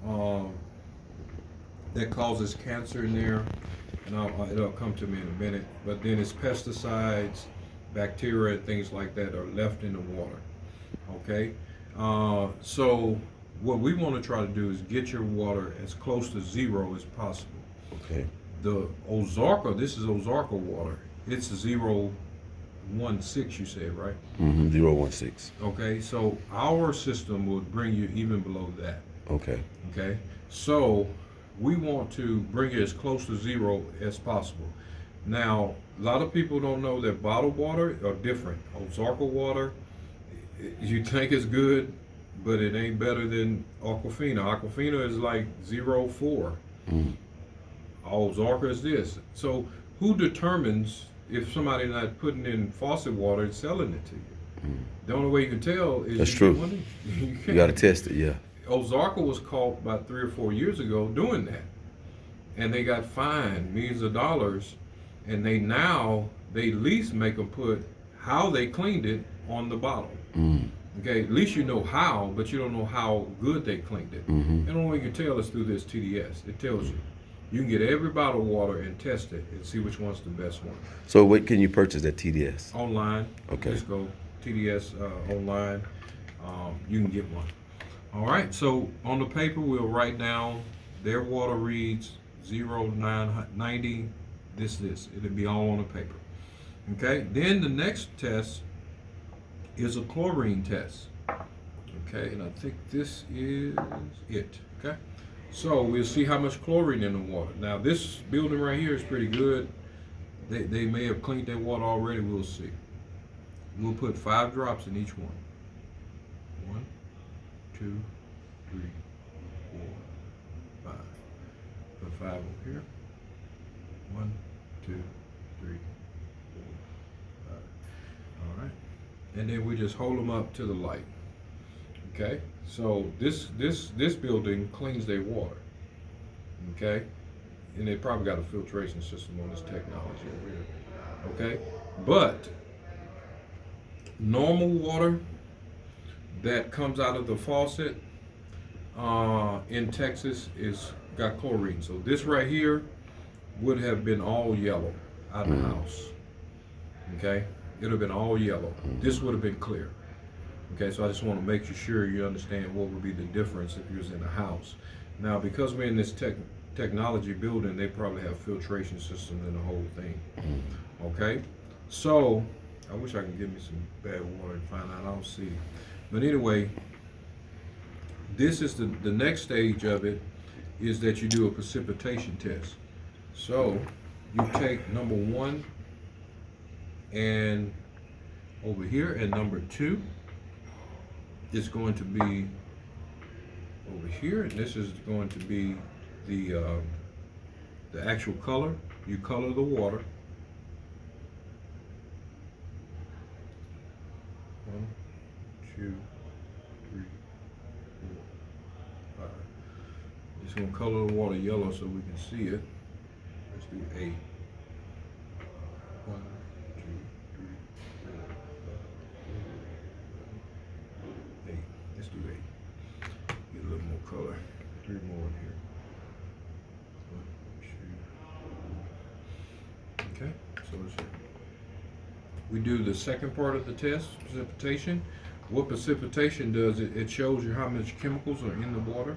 um, that causes cancer in there, and it'll come to me in a minute. But then it's pesticides, bacteria, and things like that are left in the water. Okay, so what we want to try to do is get your water as close to zero as possible. Okay. The Ozarka, this is Ozarka water. It's 0.16, you said, right? 0.16. Okay, so our system would bring you even below that. Okay. Okay, so we want to bring it as close to zero as possible. Now, a lot of people don't know that bottled water are different. Ozarka water, you think it's good, but it ain't better than Aquafina. Aquafina is like 0.4. Mm. Ozarka is this. So who determines if somebody not putting in faucet water and selling it to you? The only way you can tell is That's you true. get money. You got to test it, yeah. Ozarka was caught about 3 or 4 years ago doing that, and they got fined millions of dollars, and they at least make them put how they cleaned it on the bottle. Mm. Okay, at least you know how, but you don't know how good they cleaned it. And the only way you can tell is through this TDS. It tells you. You can get every bottle of water and test it and see which one's the best one. So what can you purchase at TDS? Online. Okay. Just go TDS online. You can get one. All right. So on the paper, we'll write down their water reads 0.990. This. It'll be all on the paper. Okay. Then the next test is a chlorine test. Okay. And I think this is it. Okay. So we'll see how much chlorine in the water. Now this building right here is pretty good. They may have cleaned their water already. We'll see. We'll put 5 drops in each one. 1, 2, 3, 4, 5. Put 5 over here. 1, 2, 3, 4, 5. All right. And then we just hold them up to the light. Okay. So this building cleans their water. Okay. And they probably got a filtration system on this technology over here. Okay. But normal water that comes out of the faucet in Texas is got chlorine. So this right here would have been all yellow out of the house. Okay. It would have been all yellow. This would have been clear. Okay, so I just want to make sure you understand what would be the difference if you was in a house. Now, because we're in this technology building, they probably have filtration systems in the whole thing. Okay, so I wish I could give me some bad water and find out. I don't see. But anyway, this is the next stage of it is that you do a precipitation test. So you take number 1 and over here, and number 2 is going to be over here, and this is going to be the actual color. You color the water. 1, 2, 3, 4, 5. Just gonna color the water yellow so we can see it. Let's do 8. 1, 2, 3, 4, 5, 8. Let's do 8. Get a little more color. 3 more in here. 1, 2. Okay, so we do the second part of the test, precipitation. What precipitation does, it shows you how much chemicals are in the water.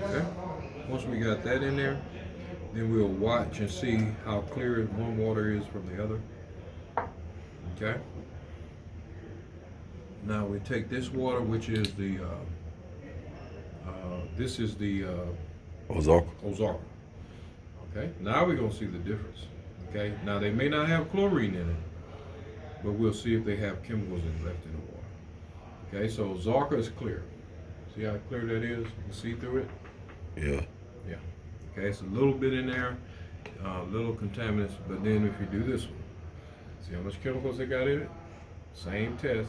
Okay. Once we got that in there, then we'll watch and see how clear one water is from the other. Okay. Now we take this water, which is the Ozarka. Ozarka. Okay. Now we're gonna see the difference. Okay. Now they may not have chlorine in it, but we'll see if they have chemicals left in the water. Okay. So Ozarka is clear. See how clear that is? You can see through it? Yeah. Okay, it's a little bit in there, little contaminants, but then if you do this one, see how much chemicals they got in it? Same test.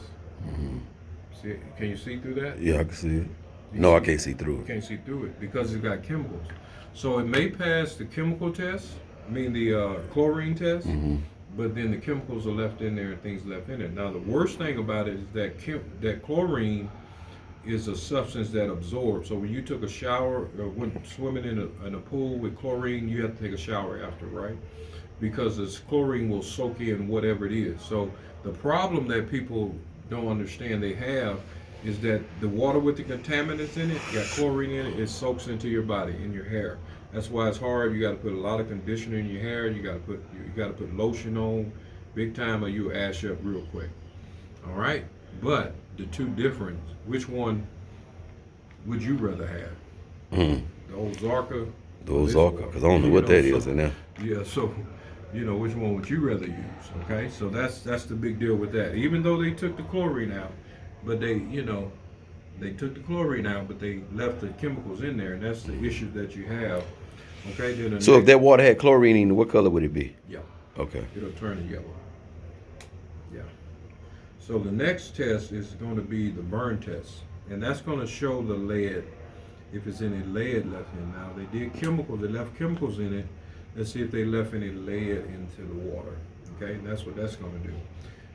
See, can you see through that? Yeah, I can see it. You No, I see- can't see through You it. can't see through it because it's got chemicals. So it may pass the chemical test, the chlorine test, but then the chemicals are left in there and things left in it. Now the worst thing about it is that that chlorine is a substance that absorbs. So when you took a shower or went swimming in a pool with chlorine, you have to take a shower after, right? Because this chlorine will soak in whatever it is. So the problem that people don't understand they have is that the water with the contaminants in it, got chlorine in it, it soaks into your body, in your hair. That's why it's hard. You got to put a lot of conditioner in your hair. You got to put lotion on, big time, or you'll ash up real quick. All right, but the two different. Which one would you rather have? The Ozarka. The Ozarka, because I don't know what that is in there. Yeah, so which one would you rather use? Okay, so that's the big deal with that. Even though they took the chlorine out, but they took the chlorine out, but they left the chemicals in there, and that's the issue that you have. Okay, then So if that water had chlorine in it, what color would it be? yeah, Okay. it'll turn to yellow. Yeah. So the next test is going to be the burn test, and that's going to show the lead, if it's any lead left in. Now they did chemicals, they left chemicals in it. Let's see if they left any lead into the water. Okay, and that's what that's going to do.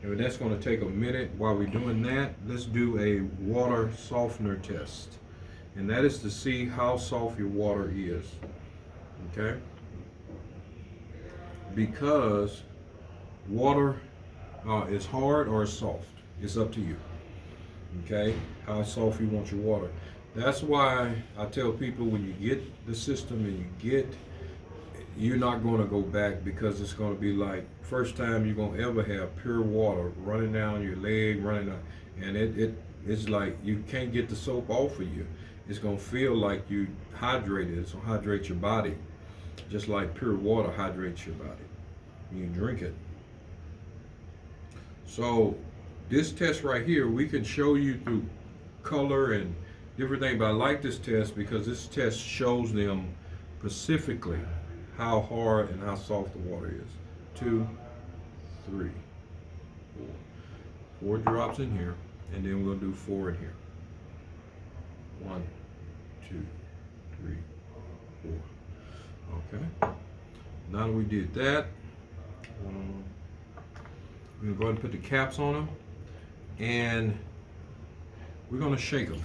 And that's going to take a minute. While we're doing that, let's do a water softener test, and that is to see how soft your water is. Okay, because water is hard or it's soft. It's up to you. Okay, how soft you want your water. That's why I tell people when you get the system and you're not going to go back, because it's going to be like first time you're going to ever have pure water running down your leg, running up, and it's like you can't get the soap off of you. It's going to feel like you hydrated. It's going to hydrate your body, just like pure water hydrates your body when you drink it. So this test right here, we can show you through color and different things, but I like this test because this test shows them specifically how hard and how soft the water is. 2, 3, 4. 4 drops in here, and then we'll do 4 in here. 1, 2, 3, 4. Okay. Now that we did that, we're going to go ahead and put the caps on them, and we're going to shake them.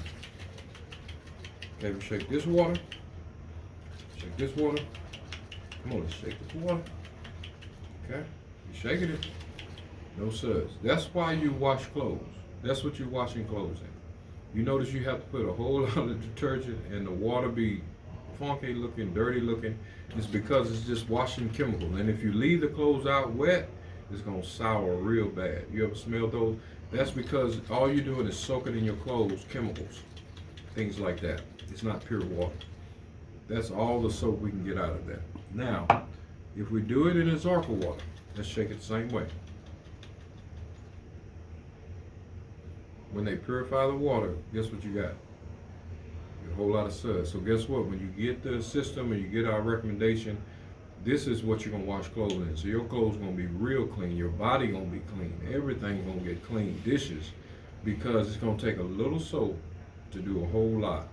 Okay, we shake this water. Shake this water. Come on, let's shake this water. Okay, you shaking it. No suds. That's why you wash clothes. That's what you're washing clothes in. You notice you have to put a whole lot of detergent and the water be funky looking, dirty looking. It's because it's just washing chemical. And if you leave the clothes out wet, it's gonna sour real bad. You ever smell those? That's because all you're doing is soaking in your clothes chemicals, things like that. It's not pure water. That's all the soap we can get out of that. Now, if we do it in Ozarka water, let's shake it the same way. When they purify the water, guess what you got? A whole lot of suds. So guess what? When you get the system and you get our recommendation, this is what you're gonna wash clothes in. So your clothes gonna be real clean. Your body gonna be clean. Everything's gonna get clean. Dishes, because it's gonna take a little soap to do a whole lot.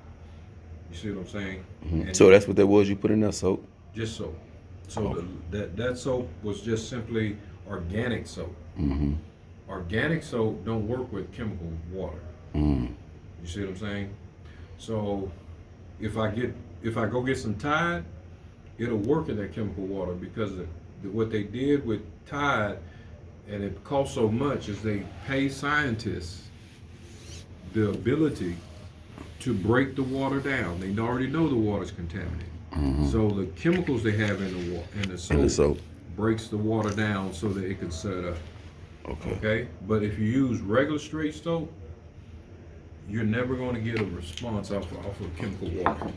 You see what I'm saying? And So that's what that was you put in that soap? just soap. So that soap was just simply organic soap. Organic soap don't work with chemical water. You see what I'm saying? So if I go get some Tide, it'll work in that chemical water, because what they did with Tide, and it costs so much, is they pay scientists the ability to break the water down. They already know the water's contaminated. So the chemicals they have in the soap breaks the water down so that it can set up. Okay? But if you use regular straight soap, you're never going to get a response off of chemical water.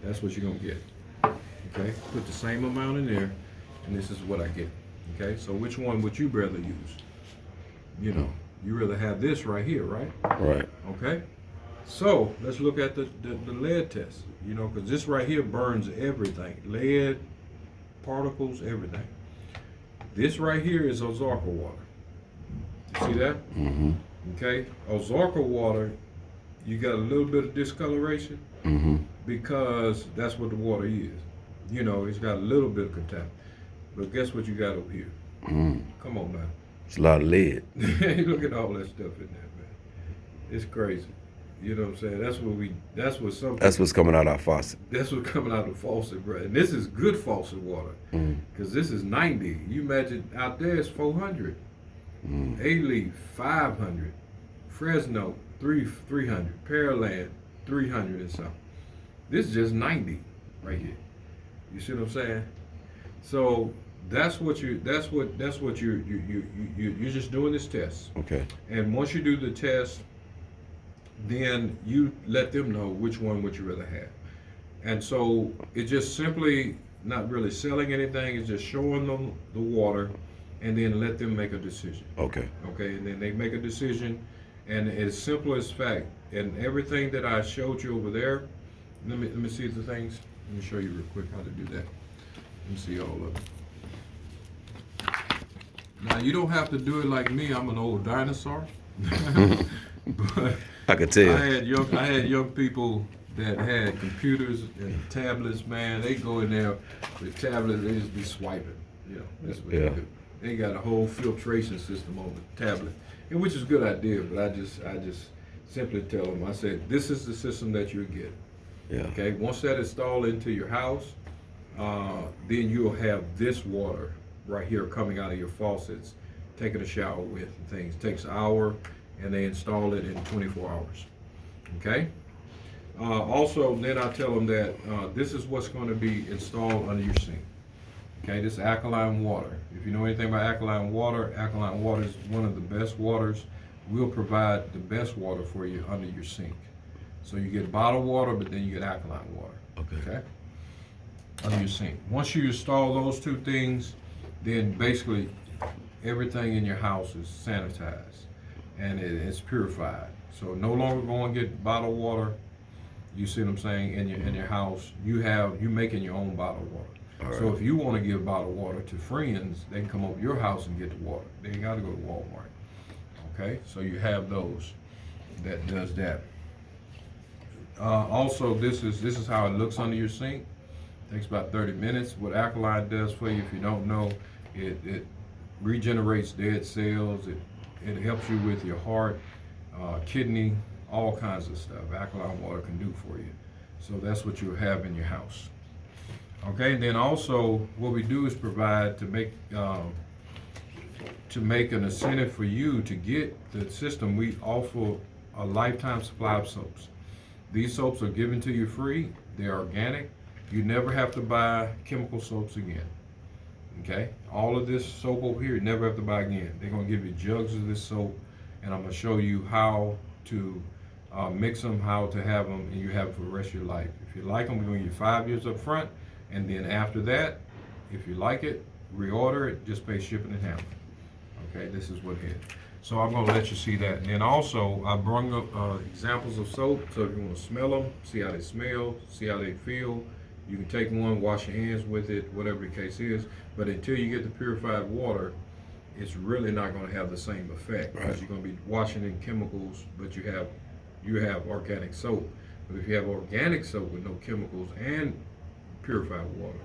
That's what you're going to get. Okay? Put the same amount in there, and this is what I get. Okay? So which one would you rather use? You rather have this right here, right? Right. Okay? So let's look at the lead test, you know, because this right here burns everything. Lead, particles, everything. This right here is Ozarka water. You see that? Mm-hmm. Okay? Ozarka water, you got a little bit of discoloration Mm-hmm. because that's what the water is. You know, it's got a little bit of contaminant. But guess what you got over here? Mm. Come on, man. It's a lot of lead. Look at all that stuff in there, man. It's crazy. You know what I'm saying? That's what's coming out our faucet. That's what's coming out of the faucet, bro. And this is good faucet water. Mm. Because this is 90. You imagine out there it's 400. Mm. A-Leaf, 500. Fresno, 300. Pearland, 300 and something. This is just 90 right here. You see what I'm saying? So you're just doing this test. Okay. And once you do the test, then you let them know which one would you rather have. And so it's just simply not really selling anything, it's just showing them the water and then let them make a decision. Okay. Okay, and then they make a decision, and it's simple as fact. And everything that I showed you over there, let me see the things. Let me show you real quick how to do that. Let me see all of it. Now you don't have to do it like me. I'm an old dinosaur. But I could tell. I had young people that had computers and tablets. Man, they go in there with tablets. They just be swiping. You know, that's what they do. They got a whole filtration system on the tablet, and which is a good idea. But I just simply tell them. I said, this is the system that you get. Yeah. Okay. Once that installed into your house, then you'll have this water right here coming out of your faucets, taking a shower with and things. It takes an hour, and they install it in 24 hours. Okay? Also, then I tell them that this is what's going to be installed under your sink. Okay, this is alkaline water. If you know anything about alkaline water is one of the best waters. We'll provide the best water for you under your sink. So you get bottled water, but then you get alkaline water. Okay? Under your sink. Once you install those two things, then basically everything in your house is sanitized and it's purified. So no longer go and get bottled water. You see what I'm saying? In your house, you making your own bottled water. Right. So if you want to give bottled water to friends, they can come over your house and get the water. They ain't got to go to Walmart. Okay, so you have those that does that. Also, this is how it looks under your sink. Takes about 30 minutes. What alkaline does for you, if you don't know, it regenerates dead cells. It helps you with your heart, kidney, all kinds of stuff. Alkaline water can do for you. So that's what you'll have in your house. Okay, and then also what we do is provide to make an incentive for you to get the system. We offer a lifetime supply of soaps. These soaps are given to you free. They're organic. You never have to buy chemical soaps again. Okay, all of this soap over here, you never have to buy again. They're gonna give you jugs of this soap, and I'm gonna show you how to mix them, how to have them, and you have it for the rest of your life. If you like them, we're gonna give you 5 years up front, and then after that, if you like it, reorder it, just pay shipping and handling. Okay, this is what it is. So I'm gonna let you see that. And then also, I brought up examples of soap, so if you wanna smell them, see how they smell, see how they feel, you can take one, wash your hands with it, whatever the case is. But until you get the purified water, it's really not going to have the same effect, because you're going to be washing in chemicals, but you have organic soap. But if you have organic soap with no chemicals and purified water,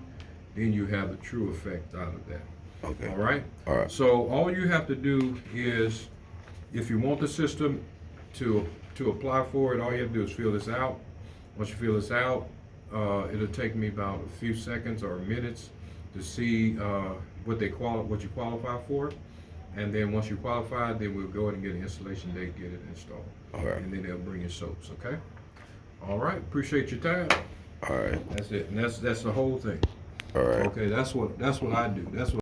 then you have the true effect out of that. Okay. All right? All right. So all you have to do is, if you want the system to apply for it, all you have to do is fill this out. Once you fill this out, it'll take me about a few seconds or minutes to see what you qualify for, and then once you qualify, then we'll go ahead and get an installation date, get it installed. All right. And then they'll bring you soaps. Okay. All right. Appreciate your time. All right. That's it. And that's the whole thing. All right. Okay. That's what I do. That's what